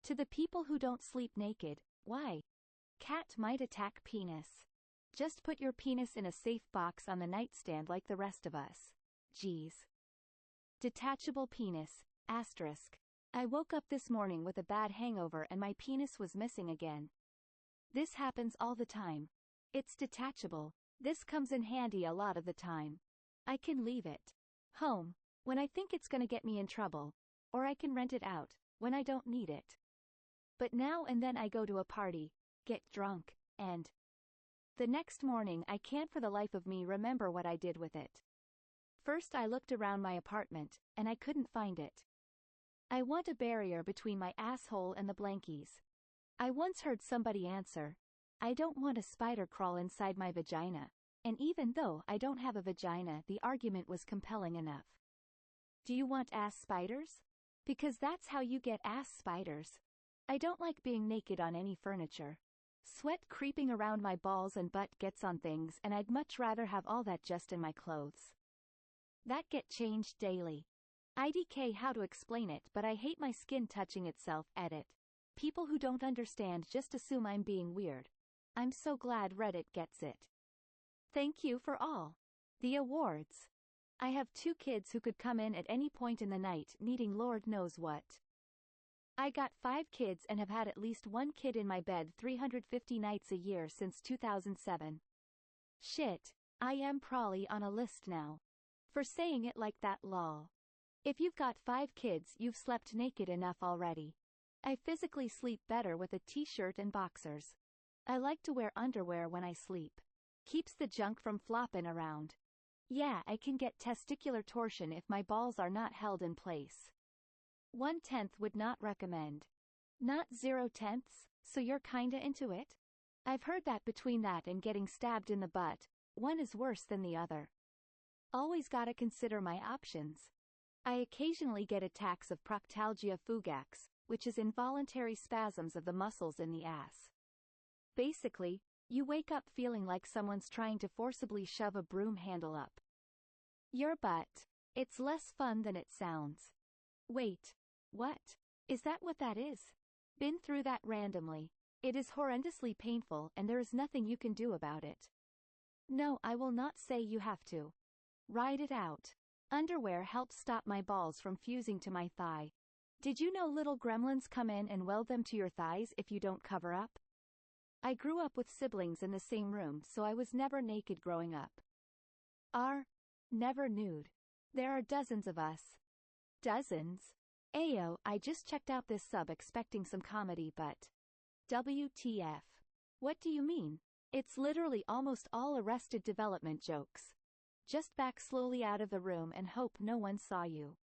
To the people who don't sleep naked, why? Cat might attack penis. Just put your penis in a safe box on the nightstand like the rest of us. Jeez. Detachable penis, asterisk. I woke up this morning with a bad hangover and my penis was missing again. This happens all the time. It's detachable. This comes in handy a lot of the time. I can leave it home when I think it's gonna get me in trouble, or I can rent it out when I don't need it. But now and then I go to a party, get drunk, and the next morning I can't for the life of me remember what I did with it. First I looked around my apartment, and I couldn't find it. I want a barrier between my asshole and the blankies. I once heard somebody answer, I don't want a spider crawl inside my vagina. And even though I don't have a vagina, the argument was compelling enough. Do you want ass spiders? Because that's how you get ass spiders. I don't like being naked on any furniture. Sweat creeping around my balls and butt gets on things, and I'd much rather have all that just in my clothes. That get changed daily. IDK how to explain it, but I hate my skin touching itself. Edit. People who don't understand just assume I'm being weird. I'm so glad Reddit gets it. Thank you for all the awards. I have 2 kids who could come in at any point in the night needing Lord knows what. I got 5 kids and have had at least 1 kid in my bed 350 nights a year since 2007. Shit, I am probably on a list now. For saying it like that, lol. If you've got 5 kids, you've slept naked enough already. I physically sleep better with a t-shirt and boxers. I like to wear underwear when I sleep. Keeps the junk from flopping around. Yeah, I can get testicular torsion if my balls are not held in place. 1/10 would not recommend. Not 0/10, so you're kinda into it? I've heard that between that and getting stabbed in the butt, one is worse than the other. Always gotta consider my options. I occasionally get attacks of proctalgia fugax, which is involuntary spasms of the muscles in the ass. Basically, you wake up feeling like someone's trying to forcibly shove a broom handle up your butt. It's less fun than it sounds. Wait. What? Is that what that is? Been through that randomly. It is horrendously painful and there is nothing you can do about it. No, I will not say you have to. Ride it out. Underwear helps stop my balls from fusing to my thigh. Did you know little gremlins come in and weld them to your thighs if you don't cover up? I grew up with siblings in the same room, so I was never naked growing up. Never nude. There are dozens of us. Dozens? Ayo, I just checked out this sub expecting some comedy, but WTF. What do you mean? It's literally almost all Arrested Development jokes. Just back slowly out of the room and hope no one saw you.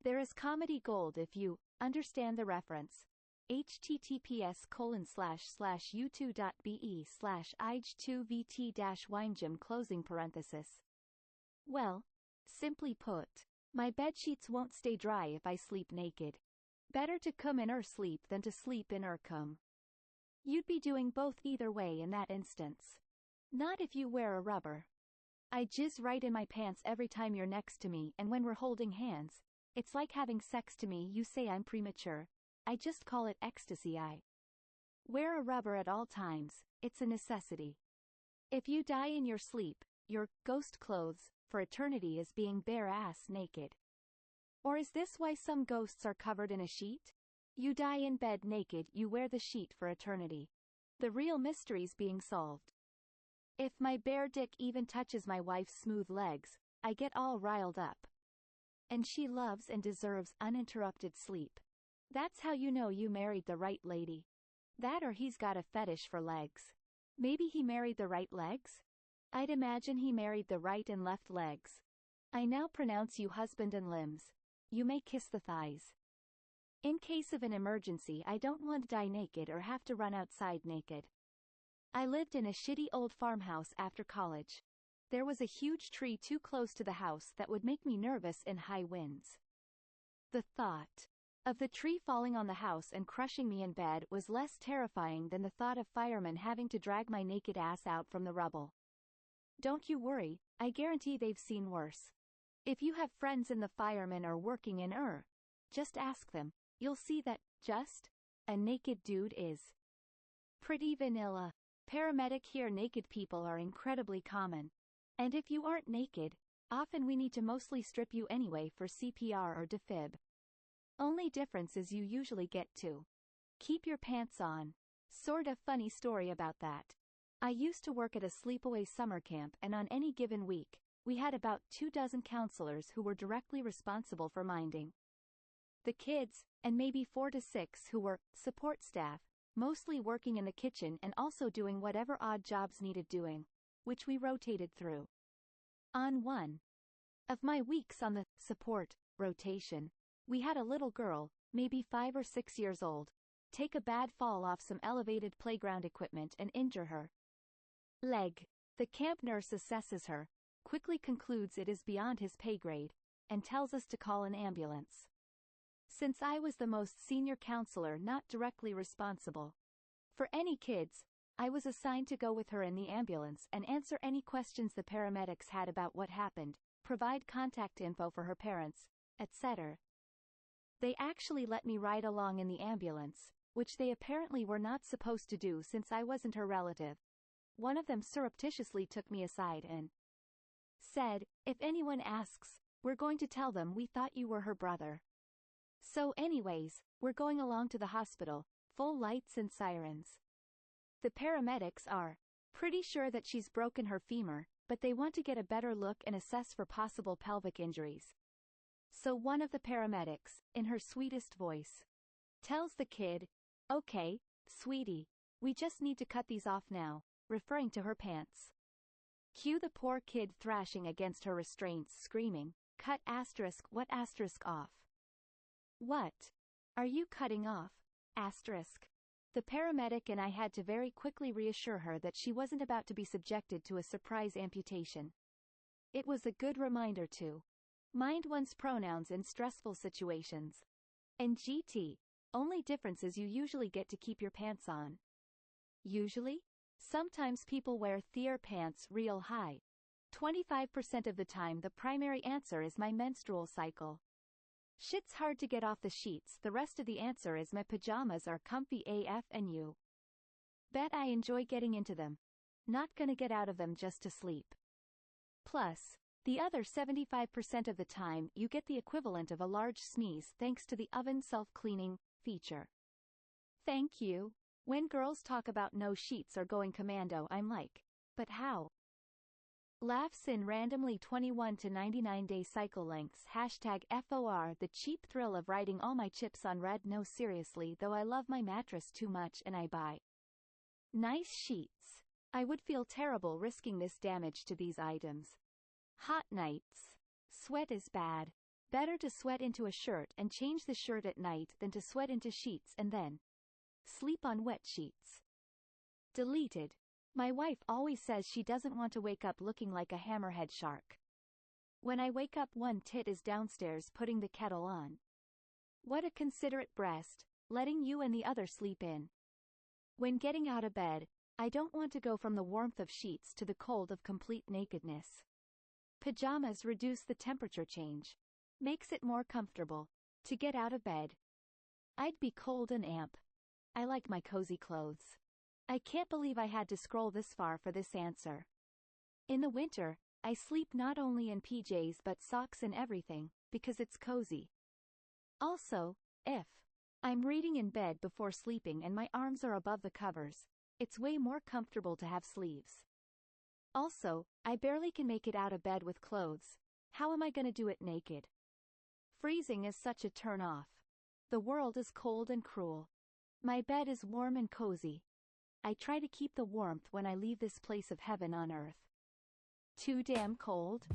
There is comedy gold if you understand the reference. https://u2.be/ig2vt-winegym. Well, simply put, my bedsheets won't stay dry if I sleep naked. Better to come in sleep than to sleep in cum. You'd be doing both either way in that instance. Not if you wear a rubber. I jizz right in my pants every time you're next to me, and when we're holding hands, it's like having sex to me. You say I'm premature. I just call it ecstasy. I wear a rubber at all times. It's a necessity. If you die in your sleep, your ghost clothes for eternity is being bare ass naked. Or is this why some ghosts are covered in a sheet? You die in bed naked, you wear the sheet for eternity. The real mystery's being solved. If my bare dick even touches my wife's smooth legs, I get all riled up. And she loves and deserves uninterrupted sleep. That's how you know you married the right lady. That or he's got a fetish for legs. Maybe he married the right legs? I'd imagine he married the right and left legs. I now pronounce you husband and limbs. You may kiss the thighs. In case of an emergency, I don't want to die naked or have to run outside naked. I lived in a shitty old farmhouse after college. There was a huge tree too close to the house that would make me nervous in high winds. The thought of the tree falling on the house and crushing me in bed was less terrifying than the thought of firemen having to drag my naked ass out from the rubble. Don't you worry, I guarantee they've seen worse. If you have friends in the firemen or working in just ask them. You'll see that, just A naked dude is pretty vanilla. Paramedic here. Naked people are incredibly common. And if you aren't naked, often we need to mostly strip you anyway for CPR or defib. Only difference is you usually get to keep your pants on. Sort of funny story about that. I used to work at a sleepaway summer camp, and on any given week, we had about 24 counselors who were directly responsible for minding the kids, and maybe 4 to 6 who were support staff, mostly working in the kitchen and also doing whatever odd jobs needed doing, which we rotated through. On one of my weeks on the support rotation, we had a little girl, maybe 5 or 6 years old, take a bad fall off some elevated playground equipment and injure her leg. The camp nurse assesses her, quickly concludes it is beyond his pay grade, and tells us to call an ambulance. Since I was the most senior counselor not directly responsible for any kids, I was assigned to go with her in the ambulance and answer any questions the paramedics had about what happened, provide contact info for her parents, etc. They actually let me ride along in the ambulance, which they apparently were not supposed to do since I wasn't her relative. One of them surreptitiously took me aside and said, "If anyone asks, we're going to tell them we thought you were her brother." So anyways, we're going along to the hospital, full lights and sirens. The paramedics are pretty sure that she's broken her femur, but they want to get a better look and assess for possible pelvic injuries. So one of the paramedics, in her sweetest voice, tells the kid, "Okay, sweetie, we just need to cut these off now," referring to her pants. Cue the poor kid thrashing against her restraints, screaming, "Cut asterisk what asterisk off? What are you cutting off? Asterisk." The paramedic and I had to very quickly reassure her that she wasn't about to be subjected to a surprise amputation. It was a good reminder to mind one's pronouns in stressful situations. And GT, only difference is you usually get to keep your pants on. Usually? Sometimes people wear their pants real high. 25% of the time the primary answer is my menstrual cycle. Shit's hard to get off the sheets. The rest of the answer is my pajamas are comfy AF and you bet I enjoy getting into them. Not gonna get out of them just to sleep. Plus, the other 75% of the time you get the equivalent of a large sneeze thanks to the oven self-cleaning feature. Thank you. When girls talk about no sheets or going commando, I'm like, but how? Laughs in randomly 21 to 99 day cycle lengths. #FOR the cheap thrill of writing all my chips on red. No, seriously though, I love my mattress too much and I buy nice sheets. I would feel terrible risking this damage to these items. Hot nights. Sweat is bad. Better to sweat into a shirt and change the shirt at night than to sweat into sheets and then sleep on wet sheets. Deleted. My wife always says she doesn't want to wake up looking like a hammerhead shark. When I wake up, one tit is downstairs putting the kettle on. What a considerate breast, letting you and the other sleep in. When getting out of bed, I don't want to go from the warmth of sheets to the cold of complete nakedness. Pajamas reduce the temperature change. Makes it more comfortable to get out of bed. I'd be cold and amp. I like my cozy clothes. I can't believe I had to scroll this far for this answer. In the winter, I sleep not only in PJs but socks and everything, because it's cozy. Also, if I'm reading in bed before sleeping and my arms are above the covers, it's way more comfortable to have sleeves. Also, I barely can make it out of bed with clothes. How am I gonna do it naked? Freezing is such a turn off. The world is cold and cruel. My bed is warm and cozy. I try to keep the warmth when I leave this place of heaven on earth. Too damn cold?